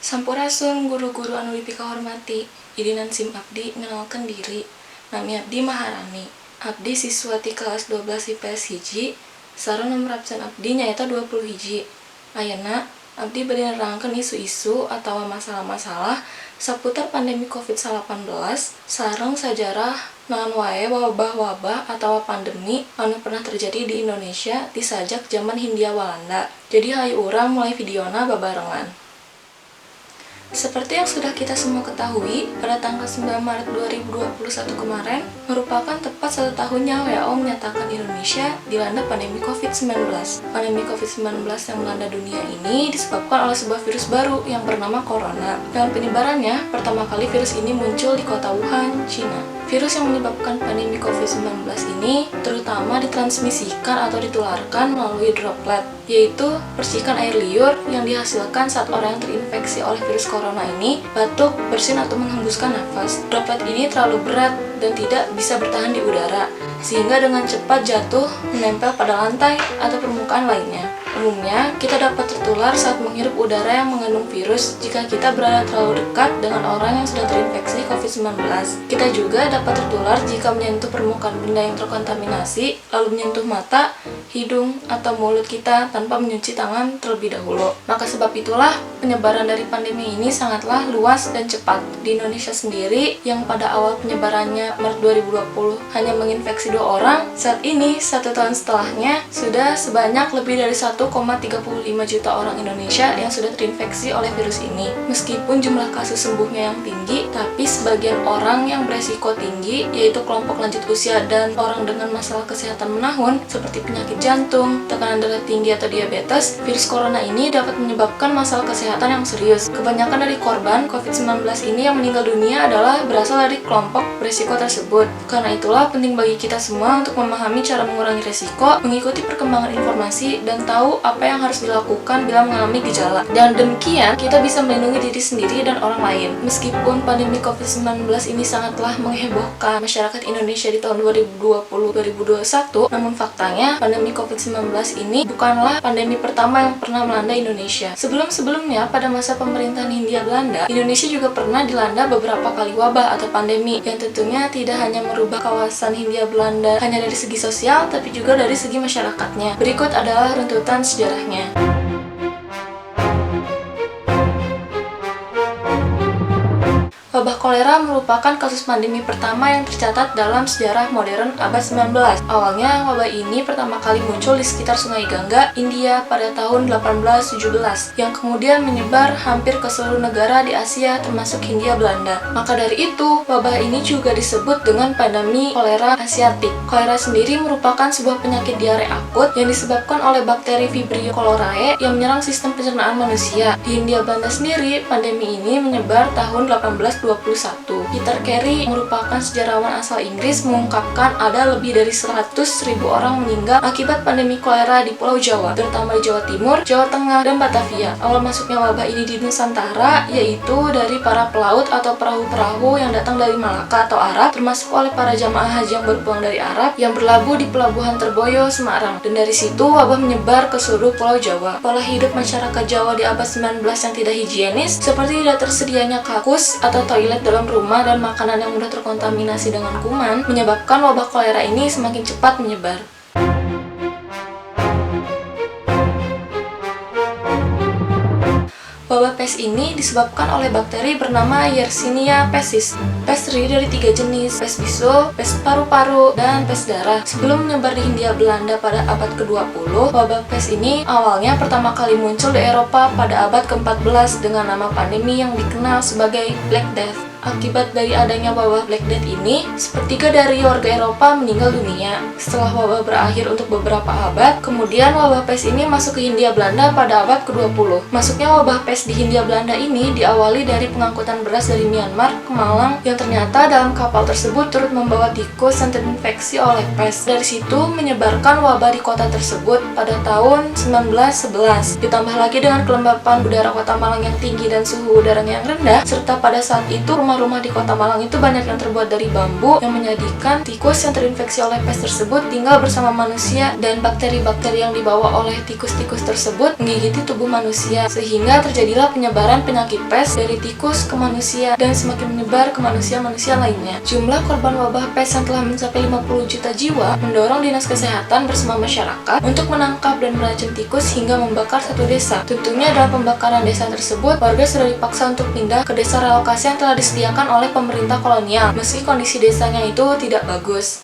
Sampurasun guru-guru anu dipika hormati. Idinan sim abdi ngenalkeun diri. Nami abdi Maharani. Abdi siswa ti kelas 12 IPS hiji. Sareng nomor absen abdi nyaeta 20 hiji. Ayeuna abdi bade nerangkeun isu-isu atawa masalah-masalah saputar pandemi COVID-19 sareng sajarah naon wae wabah-wabah atawa pandemi anu pernah terjadi di Indonesia ti sajak zaman Hindia Walanda. Jadi hayu urang mulai videona babarengan. Seperti yang sudah kita semua ketahui, pada tanggal 9 Maret 2021 kemarin, merupakan tepat 1 tahunnya WHO menyatakan Indonesia dilanda pandemi COVID-19. Pandemi COVID-19 yang melanda dunia ini disebabkan oleh sebuah virus baru yang bernama Corona. Dalam penyebarannya, pertama kali virus ini muncul di kota Wuhan, China. Virus yang menyebabkan pandemi COVID-19 ini terutama ditransmisikan atau ditularkan melalui droplet, yaitu percikan air liur yang dihasilkan saat orang yang terinfeksi oleh virus corona ini batuk, bersin, atau menghembuskan nafas. Droplet ini terlalu berat dan tidak bisa bertahan di udara, sehingga dengan cepat jatuh menempel pada lantai atau permukaan lainnya. Umumnya, kita dapat tertular saat menghirup udara yang mengandung virus jika kita berada terlalu dekat dengan orang yang sudah terinfeksi COVID-19. Kita juga dapat tertular jika menyentuh permukaan benda yang terkontaminasi, lalu menyentuh mata, hidung, atau mulut kita tanpa mencuci tangan terlebih dahulu. Maka sebab itulah, penyebaran dari pandemi ini sangatlah luas dan cepat. Di Indonesia sendiri, yang pada awal penyebarannya Maret 2020 hanya menginfeksi 2 orang, saat ini, 1 tahun setelahnya, sudah sebanyak lebih dari 1,35 juta orang Indonesia yang sudah terinfeksi oleh virus ini. Meskipun jumlah kasus sembuhnya yang tinggi, tapi sebagian orang yang beresiko tinggi, yaitu kelompok lanjut usia dan orang dengan masalah kesehatan menahun, seperti penyakit jantung, tekanan darah tinggi atau diabetes, virus corona ini dapat menyebabkan masalah kesehatan yang serius. Kebanyakan dari korban COVID-19 ini yang meninggal dunia adalah berasal dari kelompok beresiko tersebut. Karena itulah penting bagi kita semua untuk memahami cara mengurangi resiko, mengikuti perkembangan informasi, dan tahu apa yang harus dilakukan bila mengalami gejala. Dan demikian, kita bisa melindungi diri sendiri dan orang lain. Meskipun pandemi COVID-19 ini sangatlah menghebohkan masyarakat Indonesia di tahun 2020-2021, namun faktanya, pandemi COVID-19 ini bukanlah pandemi pertama yang pernah melanda Indonesia. Sebelum-sebelumnya, pada masa pemerintahan Hindia Belanda, Indonesia juga pernah dilanda beberapa kali wabah atau pandemi, yang tentunya tidak hanya merubah kawasan Hindia Belanda hanya dari segi sosial, tapi juga dari segi masyarakatnya. Berikut adalah runtutan sejarahnya. Wabah kolera merupakan kasus pandemi pertama yang tercatat dalam sejarah modern abad 19. Awalnya, wabah ini pertama kali muncul di sekitar Sungai Gangga, India pada tahun 1817, yang kemudian menyebar hampir ke seluruh negara di Asia termasuk Hindia Belanda. Maka dari itu, wabah ini juga disebut dengan pandemi kolera asiatik. Kolera sendiri merupakan sebuah penyakit diare akut yang disebabkan oleh bakteri Vibrio cholerae yang menyerang sistem pencernaan manusia. Di Hindia Belanda sendiri, pandemi ini menyebar tahun 1821. Peter Carey merupakan sejarawan asal Inggris mengungkapkan ada lebih dari 100.000 orang meninggal akibat pandemi kolera di Pulau Jawa, terutama di Jawa Timur, Jawa Tengah, dan Batavia. Awal masuknya wabah ini di Nusantara yaitu dari para pelaut atau perahu-perahu yang datang dari Malaka atau Arab, termasuk oleh para jamaah haji yang berpulang dari Arab yang berlabuh di Pelabuhan Terboyo, Semarang. Dan dari situ wabah menyebar ke seluruh Pulau Jawa. Pola hidup masyarakat Jawa di abad 19 yang tidak higienis, seperti tidak tersedianya kakus atau toilet dalam rumah dan makanan yang mudah terkontaminasi dengan kuman, menyebabkan wabah kolera ini semakin cepat menyebar. Wabah pes ini disebabkan oleh bakteri bernama Yersinia pestis. Pes terdiri dari 3 jenis, pes bisul, pes paru-paru, dan pes darah. Sebelum menyebar di Hindia Belanda pada abad ke-20, wabah pes ini awalnya pertama kali muncul di Eropa pada abad ke-14 dengan nama pandemi yang dikenal sebagai Black Death. Akibat dari adanya wabah Black Death ini, sepertiga dari warga Eropa meninggal dunia. Setelah wabah berakhir untuk beberapa abad, kemudian wabah pes ini masuk ke Hindia Belanda pada abad ke-20. Masuknya wabah pes di Hindia Belanda ini diawali dari pengangkutan beras dari Myanmar ke Malang, yang ternyata dalam kapal tersebut turut membawa tikus yang terinfeksi oleh pes. Dari situ menyebarkan wabah di kota tersebut pada tahun 1911. Ditambah lagi dengan kelembapan udara kota Malang yang tinggi dan suhu udaranya yang rendah, serta pada saat itu rumah rumah-rumah di kota Malang itu banyak yang terbuat dari bambu, yang menjadikan tikus yang terinfeksi oleh pes tersebut tinggal bersama manusia, dan bakteri-bakteri yang dibawa oleh tikus-tikus tersebut menggigiti tubuh manusia, sehingga terjadilah penyebaran penyakit pes dari tikus ke manusia dan semakin menyebar ke manusia-manusia lainnya. Jumlah korban wabah pes yang telah mencapai 50 juta jiwa mendorong Dinas Kesehatan bersama masyarakat untuk menangkap dan meracun tikus hingga membakar satu desa. Tentunya dalam pembakaran desa tersebut, warga sudah dipaksa untuk pindah ke desa relokasi yang telah disediakan oleh pemerintah kolonial, meski kondisi desanya itu tidak bagus.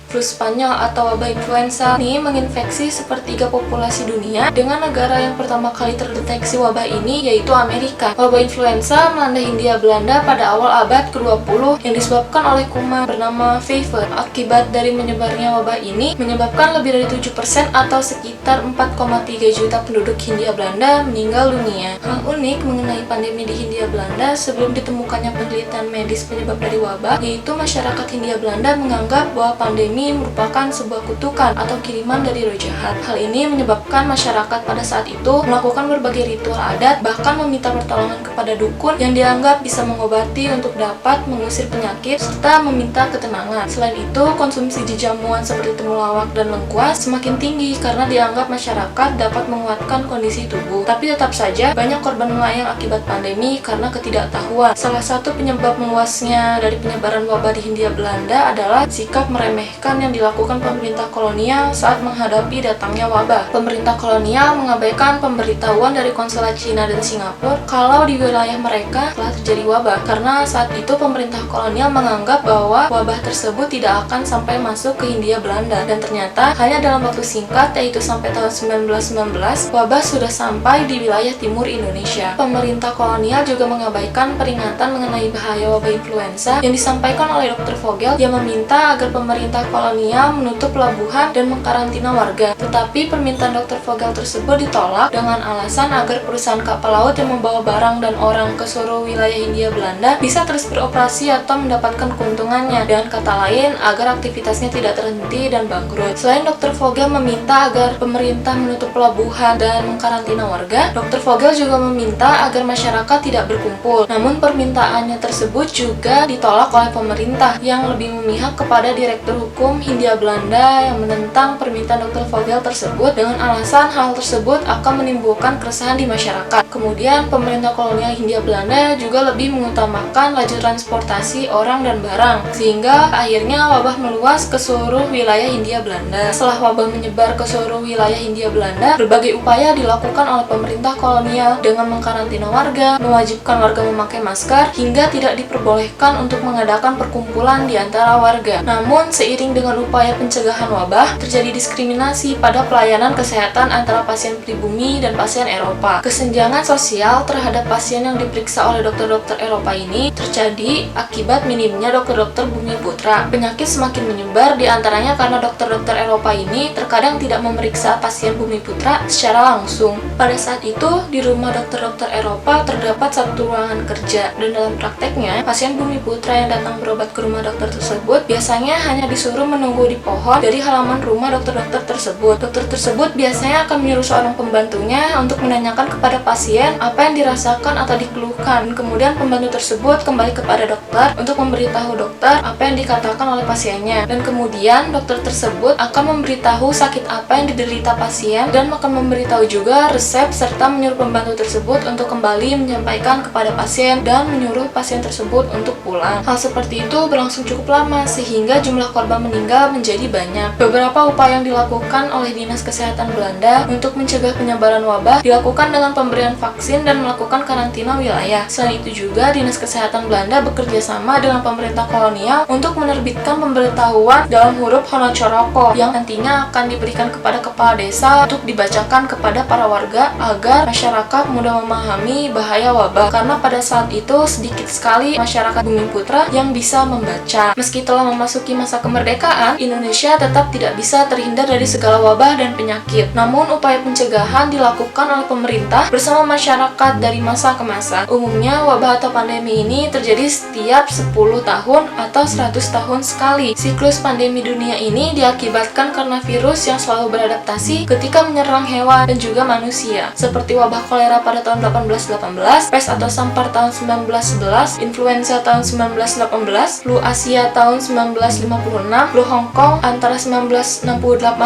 Flu Spanyol atau wabah influenza ini menginfeksi sepertiga populasi dunia, dengan negara yang pertama kali terdeteksi wabah ini yaitu Amerika. Wabah influenza melanda Hindia Belanda pada awal abad ke-20 yang disebabkan oleh kuman bernama fever. Akibat dari menyebarnya wabah ini menyebabkan lebih dari 7% atau sekitar 4,3 juta penduduk Hindia Belanda meninggal dunia. Hal unik mengenai pandemi di Hindia Belanda sebelum ditemukannya penelitian medis penyebab dari wabah, yaitu masyarakat Hindia Belanda menganggap bahwa pandemi merupakan sebuah kutukan atau kiriman dari roh jahat. Hal ini menyebabkan masyarakat pada saat itu melakukan berbagai ritual adat, bahkan meminta pertolongan kepada dukun yang dianggap bisa mengobati untuk dapat mengusir penyakit serta meminta ketenangan. Selain itu, konsumsi jamuan seperti temulawak dan lengkuas semakin tinggi karena dianggap masyarakat dapat menguatkan kondisi tubuh. Tapi tetap saja banyak korban melayang akibat pandemi karena ketidaktahuan. Salah satu penyebab meluasnya dari penyebaran wabah di Hindia Belanda adalah sikap meremehkan yang dilakukan pemerintah kolonial saat menghadapi datangnya wabah. Pemerintah kolonial mengabaikan pemberitahuan dari konsulat Cina dan Singapura kalau di wilayah mereka telah terjadi wabah, karena saat itu pemerintah kolonial menganggap bahwa wabah tersebut tidak akan sampai masuk ke Hindia Belanda, dan ternyata hanya dalam waktu singkat, yaitu sampai tahun 1919, wabah sudah sampai di wilayah timur Indonesia. Pemerintah kolonial juga mengabaikan peringatan mengenai bahaya wabah influenza yang disampaikan oleh Dr. Vogel yang meminta agar pemerintah kolonial menutup pelabuhan dan mengkarantina warga. Tetapi permintaan Dr. Vogel tersebut ditolak dengan alasan agar perusahaan kapal laut yang membawa barang dan orang ke seluruh wilayah Hindia Belanda bisa terus beroperasi atau mendapatkan keuntungannya. Dengan kata lain, agar aktivitasnya tidak terhenti dan bangkrut. Selain Dr. Vogel meminta agar pemerintah menutup pelabuhan dan mengkarantina warga, Dr. Vogel juga meminta agar masyarakat tidak berkumpul. Namun permintaannya tersebut juga ditolak oleh pemerintah yang lebih memihak kepada Direktur Hukum Hindia Belanda yang menentang permintaan Dr. Vogel tersebut dengan alasan hal tersebut akan menimbulkan keresahan di masyarakat. Kemudian pemerintah kolonial Hindia Belanda juga lebih mengutamakan laju transportasi orang dan barang, sehingga akhirnya wabah meluas ke seluruh wilayah Hindia Belanda. Setelah wabah menyebar ke seluruh wilayah Hindia Belanda, berbagai upaya dilakukan oleh pemerintah kolonial dengan mengkarantina warga, mewajibkan warga memakai masker, hingga tidak diperbolehkan untuk mengadakan perkumpulan di antara warga. Namun, seiring dengan upaya pencegahan wabah, terjadi diskriminasi pada pelayanan kesehatan antara pasien pribumi dan pasien Eropa. Kesenjangan sosial terhadap pasien yang diperiksa oleh dokter-dokter Eropa ini terjadi akibat minimnya dokter-dokter bumi putra. Penyakit semakin menyebar diantaranya karena dokter-dokter Eropa ini terkadang tidak memeriksa pasien bumi putra secara langsung. Pada saat itu, di rumah dokter-dokter Eropa terdapat satu ruangan kerja, dan dalam prakteknya, pasien bumi putra yang datang berobat ke rumah dokter tersebut biasanya hanya disuruh menunggu di pohon dari halaman rumah dokter-dokter tersebut. Dokter tersebut biasanya akan menyuruh seorang pembantunya untuk menanyakan kepada pasien apa yang dirasakan atau dikeluhkan. Kemudian pembantu tersebut kembali kepada dokter untuk memberitahu dokter apa yang dikatakan oleh pasiennya. Dan kemudian dokter tersebut akan memberitahu sakit apa yang diderita pasien dan akan memberitahu juga resep serta menyuruh pembantu tersebut untuk kembali menyampaikan kepada pasien dan menyuruh pasien tersebut untuk pulang. Hal seperti itu berlangsung cukup lama sehingga jumlah korban meninggal menjadi banyak. Beberapa upaya yang dilakukan oleh Dinas Kesehatan Belanda untuk mencegah penyebaran wabah dilakukan dengan pemberian vaksin dan melakukan karantina wilayah. Selain itu juga, Dinas Kesehatan Belanda bekerja sama dengan pemerintah kolonial untuk menerbitkan pemberitahuan dalam huruf Honocoroko yang nantinya akan diberikan kepada kepala desa untuk dibacakan kepada para warga agar masyarakat mudah memahami bahaya wabah, karena pada saat itu sedikit sekali masyarakat Bumi Putra yang bisa membaca. Meski telah memasuki masa kemerdekaan, kemerdekaan, Indonesia tetap tidak bisa terhindar dari segala wabah dan penyakit. Namun, upaya pencegahan dilakukan oleh pemerintah bersama masyarakat dari masa ke masa. Umumnya, wabah atau pandemi ini terjadi setiap 10 tahun atau 100 tahun sekali. Siklus pandemi dunia ini diakibatkan karena virus yang selalu beradaptasi ketika menyerang hewan dan juga manusia, seperti wabah kolera pada tahun 1818, pes atau sampar tahun 1911, influenza tahun 1918, flu Asia tahun 1956, flu Hong Kong antara 1968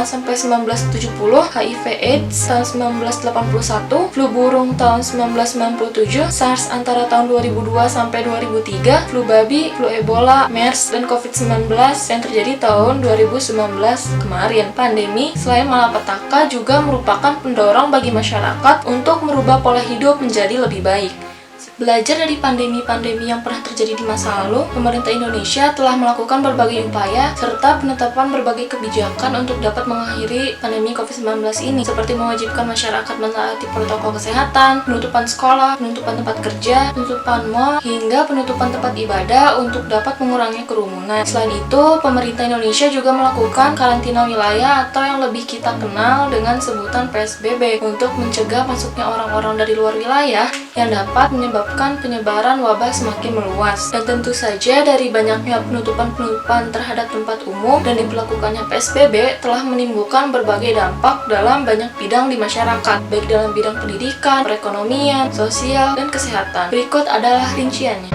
sampai 1970, HIV AIDS tahun 1981, flu burung tahun 1997, SARS antara tahun 2002 sampai 2003, flu babi, flu Ebola, MERS, dan COVID-19 yang terjadi tahun 2019 kemarin. Pandemi selain malapetaka juga merupakan pendorong bagi masyarakat untuk merubah pola hidup menjadi lebih baik. Belajar dari pandemi-pandemi yang pernah terjadi di masa lalu, pemerintah Indonesia telah melakukan berbagai upaya serta penetapan berbagai kebijakan untuk dapat mengakhiri pandemi COVID-19 ini, seperti mewajibkan masyarakat mentaati protokol kesehatan, penutupan sekolah, penutupan tempat kerja, penutupan mal, hingga penutupan tempat ibadah untuk dapat mengurangi kerumunan. Selain itu, pemerintah Indonesia juga melakukan karantina wilayah atau yang lebih kita kenal dengan sebutan PSBB untuk mencegah masuknya orang-orang dari luar wilayah yang dapat menyebabkan penyebaran wabah semakin meluas. Dan tentu saja dari banyaknya penutupan-penutupan terhadap tempat umum dan diberlakukannya PSBB telah menimbulkan berbagai dampak dalam banyak bidang di masyarakat, baik dalam bidang pendidikan, perekonomian, sosial, dan kesehatan. Berikut adalah rinciannya.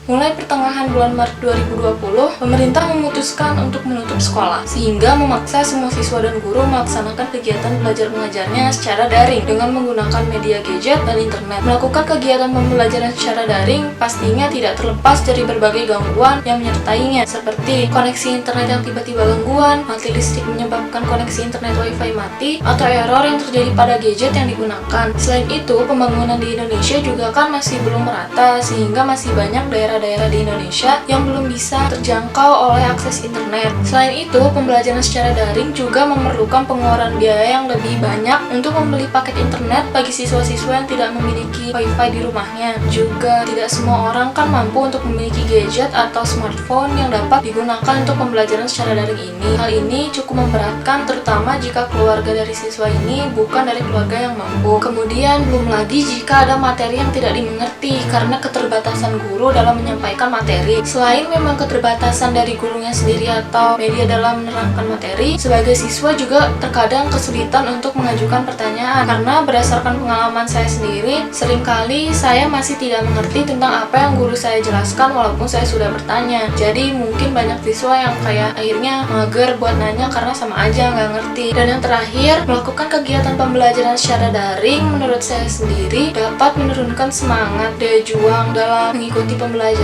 Mulai pertengahan bulan Maret 2020, pemerintah memutuskan untuk menutup sekolah, sehingga memaksa semua siswa dan guru melaksanakan kegiatan belajar mengajarnya secara daring dengan menggunakan media gadget dan internet. Melakukan kegiatan pembelajaran secara daring pastinya tidak terlepas dari berbagai gangguan yang menyertainya, seperti koneksi internet yang tiba-tiba gangguan, mati listrik menyebabkan koneksi internet wifi mati, atau error yang terjadi pada gadget yang digunakan. Selain itu, pembangunan di Indonesia juga kan masih belum merata, sehingga masih banyak daerah di Indonesia yang belum bisa terjangkau oleh akses internet. Selain itu, pembelajaran secara daring juga memerlukan pengeluaran biaya yang lebih banyak untuk membeli paket internet bagi siswa-siswa yang tidak memiliki wifi di rumahnya. Juga tidak semua orang kan mampu untuk memiliki gadget atau smartphone yang dapat digunakan untuk pembelajaran secara daring ini. Hal ini cukup memberatkan, terutama jika keluarga dari siswa ini bukan dari keluarga yang mampu. Kemudian belum lagi jika ada materi yang tidak dimengerti karena keterbatasan guru dalam menyampaikan materi. Selain memang keterbatasan dari gurunya sendiri atau media dalam menerangkan materi, sebagai siswa juga terkadang kesulitan untuk mengajukan pertanyaan. Karena berdasarkan pengalaman saya sendiri, seringkali saya masih tidak mengerti tentang apa yang guru saya jelaskan walaupun saya sudah bertanya. Jadi mungkin banyak siswa yang kayak akhirnya mager buat nanya karena sama aja nggak ngerti. Dan yang terakhir, melakukan kegiatan pembelajaran secara daring menurut saya sendiri dapat menurunkan semangat daya juang dalam mengikuti pembelajaran,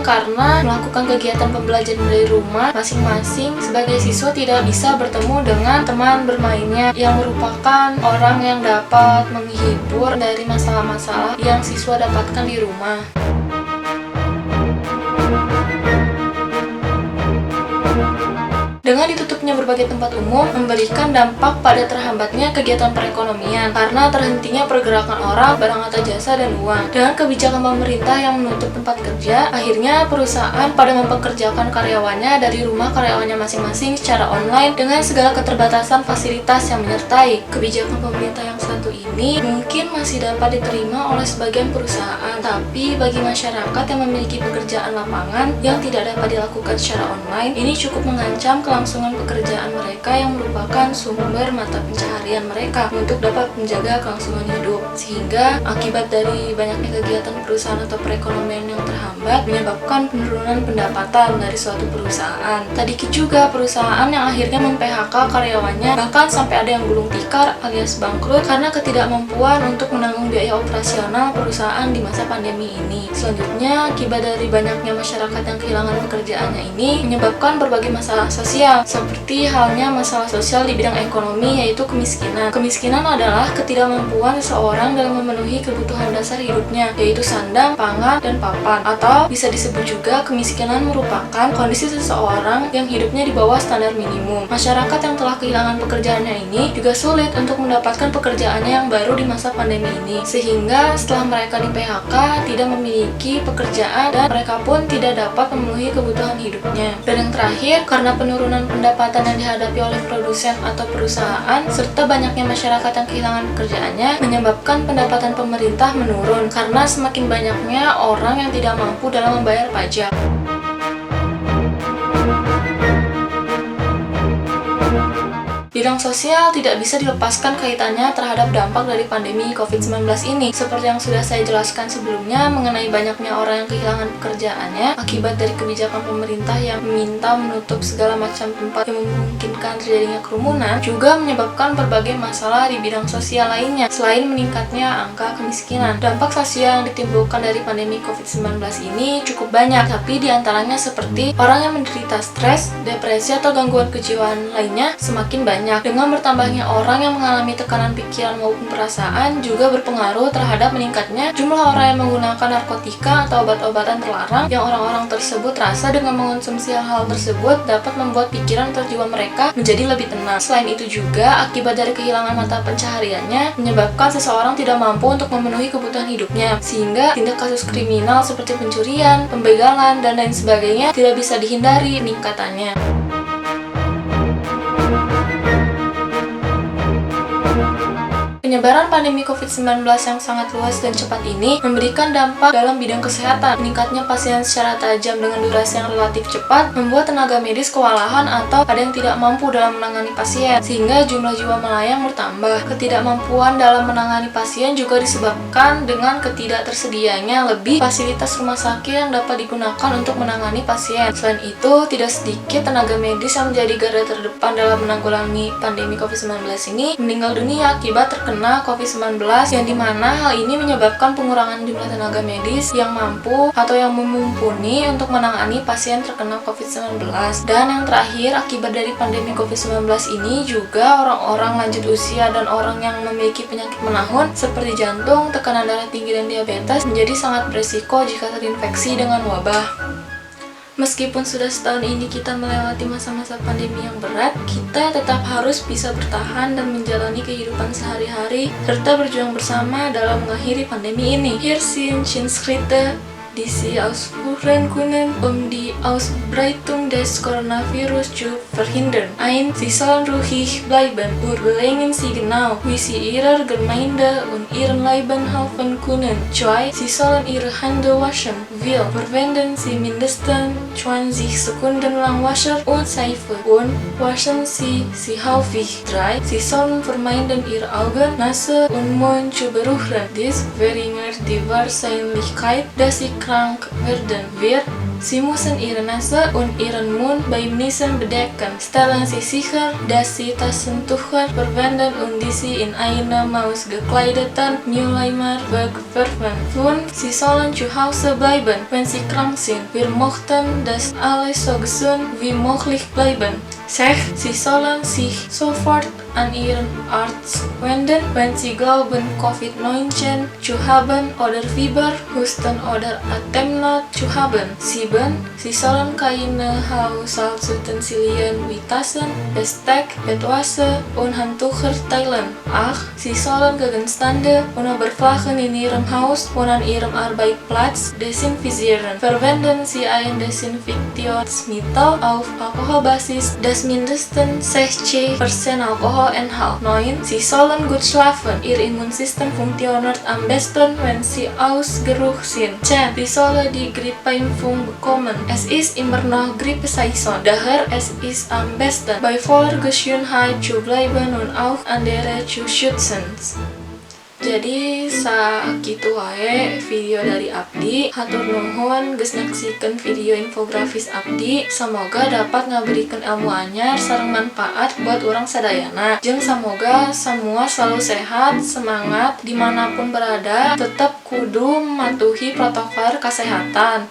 karena melakukan kegiatan pembelajaran dari rumah masing-masing sebagai siswa tidak bisa bertemu dengan teman bermainnya yang merupakan orang yang dapat menghibur dari masalah-masalah yang siswa dapatkan di rumah. Dengan ditutupnya berbagai tempat umum, memberikan dampak pada terhambatnya kegiatan perekonomian karena terhentinya pergerakan orang, barang atau jasa, dan uang. Dengan kebijakan pemerintah yang menutup tempat kerja, akhirnya perusahaan pada mempekerjakan karyawannya dari rumah karyawannya masing-masing secara online dengan segala keterbatasan fasilitas yang menyertai. Kebijakan pemerintah yang satu ini mungkin masih dapat diterima oleh sebagian perusahaan, tapi bagi masyarakat yang memiliki pekerjaan lapangan yang tidak dapat dilakukan secara online, ini cukup mengancam kelangsungan pekerjaan mereka yang merupakan sumber mata pencaharian mereka untuk dapat menjaga kelangsungan hidup. Sehingga akibat dari banyaknya kegiatan perusahaan atau perekonomian yang terhambat menyebabkan penurunan pendapatan dari suatu perusahaan. Tadi juga perusahaan yang akhirnya mem-PHK karyawannya, bahkan sampai ada yang gulung tikar alias bangkrut karena ketidakmampuan untuk menanggung biaya operasional perusahaan di masa pandemi ini. Selanjutnya, akibat dari banyaknya masyarakat yang kehilangan pekerjaannya ini menyebabkan berbagai masalah sosial sosial, seperti halnya masalah sosial di bidang ekonomi, yaitu kemiskinan. Kemiskinan adalah ketidakmampuan seseorang dalam memenuhi kebutuhan dasar hidupnya, yaitu sandang, pangan, dan papan. Atau bisa disebut juga kemiskinan merupakan kondisi seseorang yang hidupnya di bawah standar minimum. Masyarakat yang telah kehilangan pekerjaannya ini juga sulit untuk mendapatkan pekerjaannya yang baru di masa pandemi ini, sehingga setelah mereka di PHK tidak memiliki pekerjaan dan mereka pun tidak dapat memenuhi kebutuhan hidupnya. Dan yang terakhir, karena penurunan pendapatan yang dihadapi oleh produsen atau perusahaan serta banyaknya masyarakat yang kehilangan pekerjaannya menyebabkan pendapatan pemerintah menurun karena semakin banyaknya orang yang tidak mampu dalam membayar pajak. Bidang sosial tidak bisa dilepaskan kaitannya terhadap dampak dari pandemi COVID-19 ini. Seperti yang sudah saya jelaskan sebelumnya mengenai banyaknya orang yang kehilangan pekerjaannya akibat dari kebijakan pemerintah yang meminta menutup segala macam tempat yang memungkinkan terjadinya kerumunan, juga menyebabkan berbagai masalah di bidang sosial lainnya selain meningkatnya angka kemiskinan. Dampak sosial yang ditimbulkan dari pandemi COVID-19 ini cukup banyak, tapi diantaranya seperti orang yang menderita stres, depresi, atau gangguan kejiwaan lainnya semakin banyak. Dengan bertambahnya orang yang mengalami tekanan pikiran maupun perasaan juga berpengaruh terhadap meningkatnya jumlah orang yang menggunakan narkotika atau obat-obatan terlarang yang orang-orang tersebut rasa dengan mengonsumsi hal tersebut dapat membuat pikiran atau jiwa mereka menjadi lebih tenang. Selain itu juga, akibat dari kehilangan mata pencahariannya menyebabkan seseorang tidak mampu untuk memenuhi kebutuhan hidupnya, sehingga tindak kasus kriminal seperti pencurian, pembegalan, dan lain sebagainya tidak bisa dihindari peningkatannya. Penyebaran pandemi COVID-19 yang sangat luas dan cepat ini memberikan dampak dalam bidang kesehatan. Meningkatnya pasien secara tajam dengan durasi yang relatif cepat membuat tenaga medis kewalahan atau ada yang tidak mampu dalam menangani pasien, sehingga jumlah jiwa melayang bertambah. Ketidakmampuan dalam menangani pasien juga disebabkan dengan ketidaktersedianya lebih fasilitas rumah sakit yang dapat digunakan untuk menangani pasien. Selain itu, tidak sedikit tenaga medis yang menjadi garda terdepan dalam menanggulangi pandemi COVID-19 ini meninggal dunia akibat terkena COVID-19, yang dimana hal ini menyebabkan pengurangan jumlah tenaga medis yang mampu atau yang mumpuni untuk menangani pasien terkena COVID-19. Dan yang terakhir, akibat dari pandemi COVID-19 ini juga orang-orang lanjut usia dan orang yang memiliki penyakit menahun seperti jantung, tekanan darah tinggi, dan diabetes menjadi sangat berisiko jika terinfeksi dengan wabah. Meskipun sudah setahun ini kita melewati masa-masa pandemi yang berat, kita tetap harus bisa bertahan dan menjalani kehidupan sehari-hari serta berjuang bersama dalam mengakhiri pandemi ini. Hier sind Schritte, die Sie ausführen können, die Ausbreitung des Coronavirus zu verhindern. 1. Sie sollen ruhig bleiben. Überlegen Sie genau, wie Sie Ihrer Gemeinde und Ihrem Leben helfen können. 2. Sie sollen Ihre Hände waschen. Verwenden Sie mindestens 20 Sekunden lang Wasser und Seife und waschen Sie häufig. 3. Sie sollen vermeiden, Ihre Augen, Nase und Mund zu berühren. Dies verringert die Wahrscheinlichkeit, dass Sie krank werden wird. Sie müssen Ihre Nase und Ihren Mund beim Niesen bedecken. Stellen Sie sicher, dass Sie Taschentücher verwenden und diese in einem maßgekleideten Mülleimer wegwerfen. 5. Sie sollen zu Hause bleiben, wenn Sie krank sind. Wir möchten, dass alle so gesund wie möglich bleiben. 6. Sie sollen sich sofort an Ihren Arzt wenden, wenn Sie glauben, COVID-19 zu haben oder Fieber, Husten oder Atemnot zu haben. 7. Sie sollen keine Haushaltsutensilien wie Tassen, Besteck, Bettwäsche und Handtücher teilen. 8. Sie sollen Gegenstände und Oberflächen in Ihrem Haus und an Ihrem Arbeitsplatz desinfizieren. Verwenden Sie ein Desinfektionsmittel auf Alkoholbasis, das mindestens 60% Alkohol enthält. 9. Sie sollen gut schlafen. Ihr Immunsystem funktioniert am besten, wenn Sie ausgeruht sind. 10. Sie sollen die Grippeimpfung bekommen. Es ist immer noch Grippesaison, daher es ist am besten, bei voller Gesundheit zu bleiben und auch andere zu schützen. Jadi sakitu wae video dari Abdi. Hatur nuhun geus nyaksikeun video infografis Abdi. Semoga dapat ngaberikan ilmu anyar sareng manfaat buat orang sadayana. Jeung semoga semua selalu sehat, semangat dimanapun berada, tetap kudu mematuhi protokol kesehatan.